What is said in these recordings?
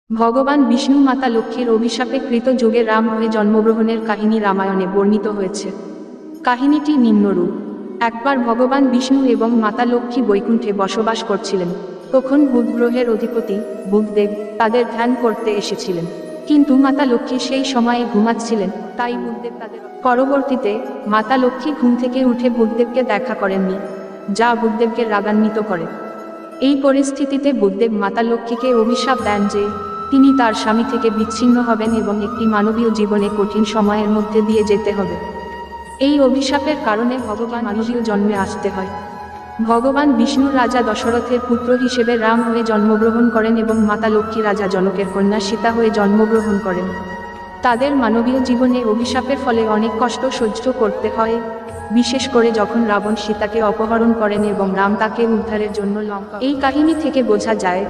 ভগবান বিষ্ণু মাতা লক্ষ্মীর অভিশাপে কৃত যুগে রাম হয়ে জন্মগ্রহণের কাহিনী রামায়ণে বর্ণিত হয়েছে। কাহিনীটি নিম্নরূপ। একবার ভগবান বিষ্ণু এবং মাতা লক্ষ্মী বৈকুণ্ঠে বসবাস করছিলেন। তখন বুধ গ্রহের অধিপতি বুধদেব তাদের ধ্যান করতে এসেছিলেন, কিন্তু মাতা লক্ষ্মী সেই সময়ে ঘুমাচ্ছিলেন, তাই বুধদেব তাদের পরবর্তীতে মাতা লক্ষ্মী ঘুম থেকে উঠে বুধদেবকে দেখা করেননি, যা বুধদেবকে রাগান্বিত করে। এই পরিস্থিতিতে বুধদেব মাতা লক্ষ্মীকে অভিশাপ দেন যে তিনি তার স্বামী থেকে বিচ্ছিন্ন হবেন এবং একটি মানবীয় জীবনে কঠিন সময়ের মধ্যে দিয়ে যেতে হবে। এই অভিশাপের কারণে ভগবান মানবীয় জন্মে আসতে হয়। ভগবান বিষ্ণু রাজা দশরথের পুত্র হিসেবে রাম হয়ে জন্মগ্রহণ করেন এবং মাতা লক্ষ্মী রাজা জনকের কন্যা সীতা হয়ে জন্মগ্রহণ করেন। তাদের মানবীয় জীবনে অভিশাপের ফলে অনেক কষ্ট সহ্য করতে হয়, বিশেষ করে যখন রাবণ সীতাকে অপহরণ করেন এবং রাম তাকে উদ্ধারের জন্য লঙ্কা। এই কাহিনী থেকে বোঝা যায়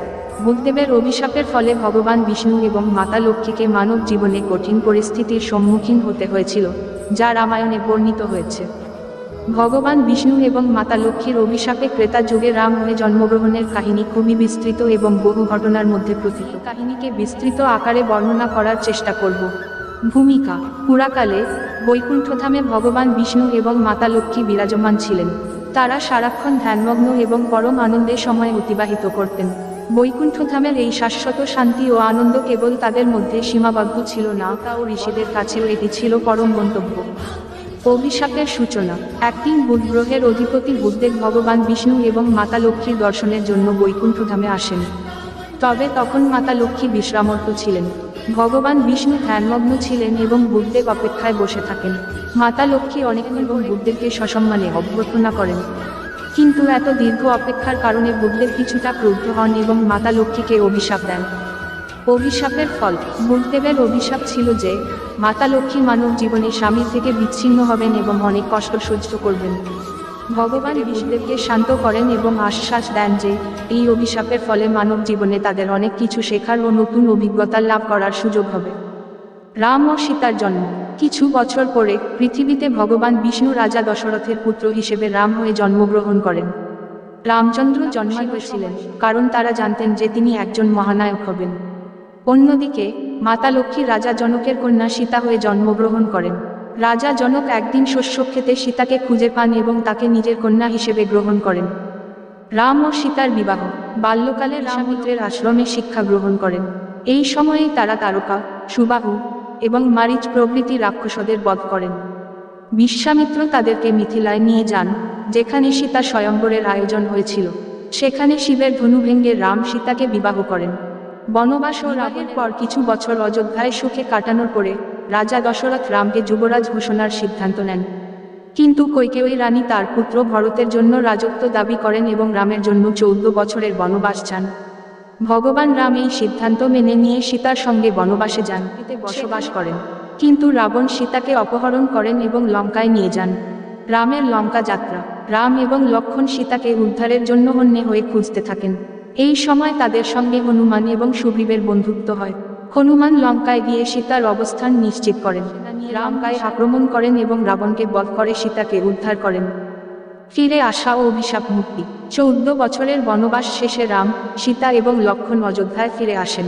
বুধদেবের অভিশাপের ফলে ভগবান বিষ্ণু এবং মাতা লক্ষ্মীকে মানব জীবনে কঠিন পরিস্থিতির সম্মুখীন হতে হয়েছিল, যা রামায়ণে বর্ণিত হয়েছে। ভগবান বিষ্ণু এবং মাতা লক্ষ্মীর অভিশাপে ত্রেতা যুগে রাম হয়ে জন্মগ্রহণের কাহিনী খুবই বিস্তৃত এবং বহু ঘটনার মধ্যে প্রতীক। কাহিনীকে বিস্তৃত আকারে বর্ণনা করার চেষ্টা করব। ভূমিকা। পুরাকালে বৈকুণ্ঠধামে ভগবান বিষ্ণু এবং মাতা লক্ষ্মী বিরাজমান ছিলেন। তারা সারাক্ষণ ধ্যানমগ্ন এবং পরম আনন্দে সময় অতিবাহিত করতেন। বৈকুণ্ঠধামের এই শাশ্বত শান্তি ও আনন্দ কেবল তাদের মধ্যে সীমাবদ্ধ ছিল না, তাও ঋষিদের কাছেও এটি ছিল পরম গন্তব্য। অভিশাপের সূচনা। একদিন বুধ গ্রহের অধিপতি বুধদেব ভগবান বিষ্ণু এবং মাতা লক্ষ্মীর দর্শনের জন্য বৈকুণ্ঠধামে আসেন। তবে তখন মাতা লক্ষ্মী বিশ্রামরত ছিলেন। ভগবান বিষ্ণু ধ্যানমগ্ন ছিলেন এবং বুধদেব অপেক্ষায় বসে থাকেন। মাতা লক্ষ্মী অনেকক্ষণ এবং বুধদেবকে সসম্মানে অভ্যর্থনা করেন, কিন্তু এত দীর্ঘ অপেক্ষার কারণে বুধদেব কিছুটা ক্রুদ্ধ হন এবং মাতা লক্ষ্মীকে অভিশাপ দেন। অভিশাপের ফল। বুধদেবের অভিশাপ ছিল যে মাতা লক্ষ্মী মানব জীবনে স্বামীর থেকে বিচ্ছিন্ন হবেন এবং অনেক কষ্ট সহ্য করবেন। ভগবান বিষ্ণুদেবকে শান্ত করেন এবং আশ্বাস দেন যে এই অভিশাপের ফলে মানব জীবনে তাদের অনেক কিছু শেখার ও নতুন অভিজ্ঞতা লাভ করার সুযোগ হবে। রাম ও সীতার জন্ম। কিছু বছর পরে পৃথিবীতে ভগবান বিষ্ণু রাজা দশরথের পুত্র হিসেবে রাম হয়ে জন্মগ্রহণ করেন। রামচন্দ্র জন্মাইছিলেন কারণ তারা জানতেন যে তিনি একজন মহানায়ক হবেন। অন্যদিকে মাতা লক্ষ্মী রাজা জনকের কন্যা সীতা হয়ে জন্মগ্রহণ করেন। রাজা জনক একদিন শস্য খেতে সীতাকে খুঁজে পান এবং তাকে নিজের কন্যা হিসেবে গ্রহণ করেন। রাম ও সীতার বিবাহ। বাল্যকালে রামপুত্রের আশ্রমে শিক্ষা গ্রহণ করেন। এই সময়েই তারা তারকা, সুবাহু এবং মারিচ প্রভৃতি রাক্ষসদের বধ করেন। বিশ্বামিত্র তাদেরকে মিথিলায় নিয়ে যান, যেখানে সীতা স্বয়ম্বরের আয়োজন হয়েছিল। সেখানে শিবের ধনু ভেঙে রাম সীতাকে বিবাহ করেন। বনবাস ও রাগের পর কিছু বছর অযোধ্যায় সুখে কাটানোর পরে রাজা দশরথ রামকে যুবরাজ ঘোষণার সিদ্ধান্ত নেন। কিন্তু কৈকেয়ী রানী তার পুত্র ভরতের জন্য রাজত্ব দাবি করেন এবং রামের জন্য 14 বছরের বনবাস চান। ভগবান রাম এই সিদ্ধান্ত মেনে নিয়ে সীতার সঙ্গে বনবাসে যান, বসবাস করেন। কিন্তু রাবণ সীতাকে অপহরণ করেন এবং লঙ্কায় নিয়ে যান। রামের লঙ্কা যাত্রা। রাম এবং লক্ষ্মণ সীতাকে উদ্ধারের জন্য হন্যে হয়ে খুঁজতে থাকেন। এই সময় তাদের সঙ্গে হনুমান এবং সুগ্রীবের বন্ধুত্ব হয়। হনুমান লঙ্কায় গিয়ে সীতার অবস্থান নিশ্চিত করেন। লঙ্কায় আক্রমণ করেন এবং রাবণকে বধ করে সীতাকে উদ্ধার করেন। ফিরে আসা ও অভিশাপ মুক্তি। 14 বছরের বনবাস শেষে রাম, সীতা এবং লক্ষ্মণ অযোধ্যায় ফিরে আসেন।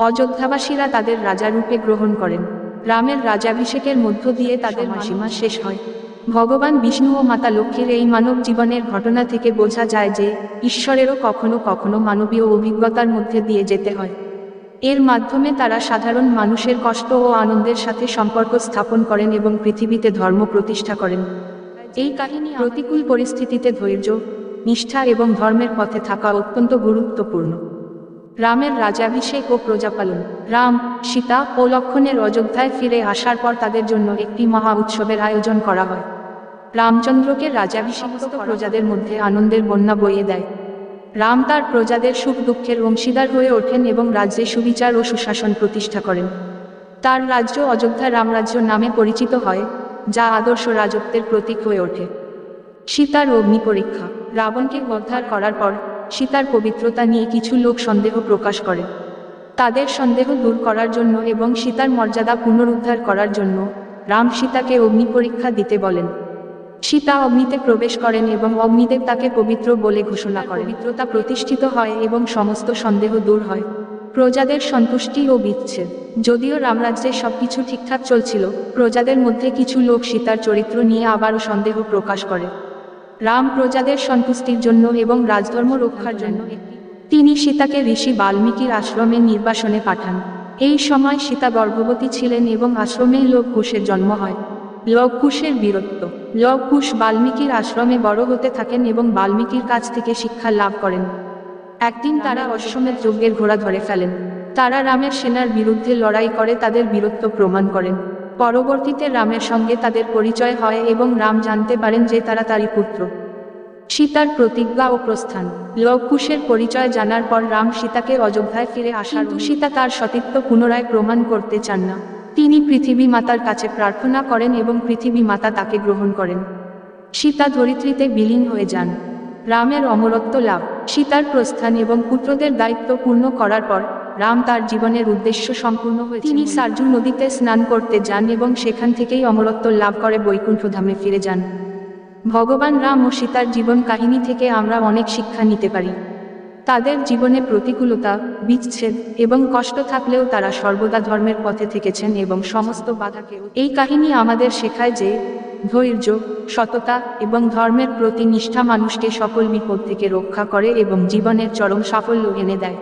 অযোধ্যাবাসীরা তাদের রাজা রূপে গ্রহণ করেন। রামের রাজাভিষেকের মধ্য দিয়ে তাদের সীমা শেষ হয়। ভগবান বিষ্ণু ও মাতা লক্ষ্মীর এই মানব জীবনের ঘটনা থেকে বোঝা যায় যে ঈশ্বরেরও কখনো কখনো মানবীয় অভিজ্ঞতার মধ্যে দিয়ে যেতে হয়। এর মাধ্যমে তারা সাধারণ মানুষের কষ্ট ও আনন্দের সাথে সম্পর্ক স্থাপন করেন এবং পৃথিবীতে ধর্ম প্রতিষ্ঠা করেন। এই কাহিনী প্রতিকূল পরিস্থিতিতে ধৈর্য, নিষ্ঠা এবং ধর্মের পথে থাকা অত্যন্ত গুরুত্বপূর্ণ। রামের রাজাভিষেক ও প্রজাপালন। রাম, সীতা ও লক্ষ্মণের অযোধ্যায় ফিরে আসার পর তাদের জন্য একটি মহা উৎসবের আয়োজন করা হয়। রামচন্দ্রকে রাজাভিষিক্ত প্রজাদের মধ্যে আনন্দের বন্যা বইয়ে দেয়। রাম তার প্রজাদের সুখ দুঃখের অংশীদার হয়ে ওঠেন এবং রাজ্যে সুবিচার ও সুশাসন প্রতিষ্ঠা করেন। তার রাজ্য অযোধ্যা রামরাজ্য নামে পরিচিত হয়, যা আদর্শ রাজত্বের প্রতীক হয়ে ওঠে। সীতার অগ্নি পরীক্ষা। রাবণকে উদ্ধার করার পর সীতার পবিত্রতা নিয়ে কিছু লোক সন্দেহ প্রকাশ করে। তাদের সন্দেহ দূর করার জন্য এবং সীতার মর্যাদা পুনরুদ্ধার করার জন্য রাম সীতাকে অগ্নি পরীক্ষা দিতে বলেন। সীতা অগ্নিতে প্রবেশ করেন এবং অগ্নিদেব তাকে পবিত্র বলে ঘোষণা করেন। পবিত্রতা প্রতিষ্ঠিত হয় এবং সমস্ত সন্দেহ দূর হয়। প্রজাদের সন্তুষ্টি ও বিচ্ছেদ। যদিও রামরাজ্যে সবকিছু ঠিকঠাক চলছিল, প্রজাদের মধ্যে কিছু লোক সীতার চরিত্র নিয়ে আবারও সন্দেহ প্রকাশ করে। রাম প্রজাদের সন্তুষ্টির জন্য এবং রাজধর্ম রক্ষার জন্য তিনি সীতাকে ঋষি বাল্মীকির আশ্রমে নির্বাসনে পাঠান। এই সময় সীতা গর্ভবতী ছিলেন এবং আশ্রমেই লবকুশের জন্ম হয়। লবকুশের বীরত্ব। লবকুশ বাল্মীকির আশ্রমে বড় হতে থাকেন এবং বাল্মীকির কাছ থেকে শিক্ষা লাভ করেন। একদিন তারা অশ্বমেধ যজ্ঞের ঘোড়া ধরে ফেলেন। তারা রামের সেনার বিরুদ্ধে লড়াই করে তাদের বীরত্ব প্রমাণ করেন। পরবর্তীতে রামের সঙ্গে তাদের পরিচয় হয় এবং রাম জানতে পারেন যে তারা তারই পুত্র। সীতার প্রতিজ্ঞা ও প্রস্থান। লবকুশের পরিচয় জানার পর রাম সীতাকে অযোধ্যায় ফিরে আসার, কিন্তু সীতা তার সতীত্ব পুনরায় প্রমাণ করতে চান না। তিনি পৃথিবী মাতার কাছে প্রার্থনা করেন এবং পৃথিবী মাতা তাকে গ্রহণ করেন। সীতা ধরিত্রীতে বিলীন হয়ে যান। রামের অমরত্ব লাভ। সীতার প্রস্থান এবং পুত্রদের দায়িত্ব পূর্ণ করার পর রাম তার জীবনের উদ্দেশ্য সম্পূর্ণ হয়েছে। তিনি সার্জু নদীতে স্নান করতে যান এবং সেখান থেকেই অমরত্ব লাভ করে বৈকুণ্ঠধামে ফিরে যান। ভগবান রাম ও সীতার জীবন কাহিনী থেকে আমরা অনেক শিক্ষা নিতে পারি। তাদের জীবনে প্রতিকূলতা, বিচ্ছেদ এবং কষ্ট থাকলেও তারা সর্বদা ধর্মের পথে থেকেছেন এবং সমস্ত বাধাকে। এই কাহিনী আমাদের শেখায় যে ধৈর্য, সততা এবং ধর্মের প্রতি নিষ্ঠা মানুষকে সকল বিপদ থেকে রক্ষা করে এবং জীবনের চরম সাফল্য এনে দেয়।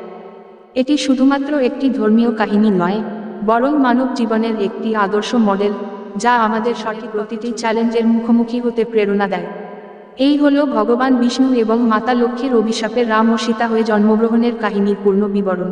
এটি শুধুমাত্র একটি ধর্মীয় কাহিনী নয়, বরং মানব জীবনের একটি আদর্শ মডেল, যা আমাদের সঠিক প্রতিটি চ্যালেঞ্জের মুখোমুখি হতে প্রেরণা দেয়। এই হলো ভগবান বিষ্ণু এবং মাতা লক্ষ্মীর অভিশাপে রাম ও সীতা হয়ে জন্মগ্রহণের কাহিনীর পূর্ণ বিবরণ।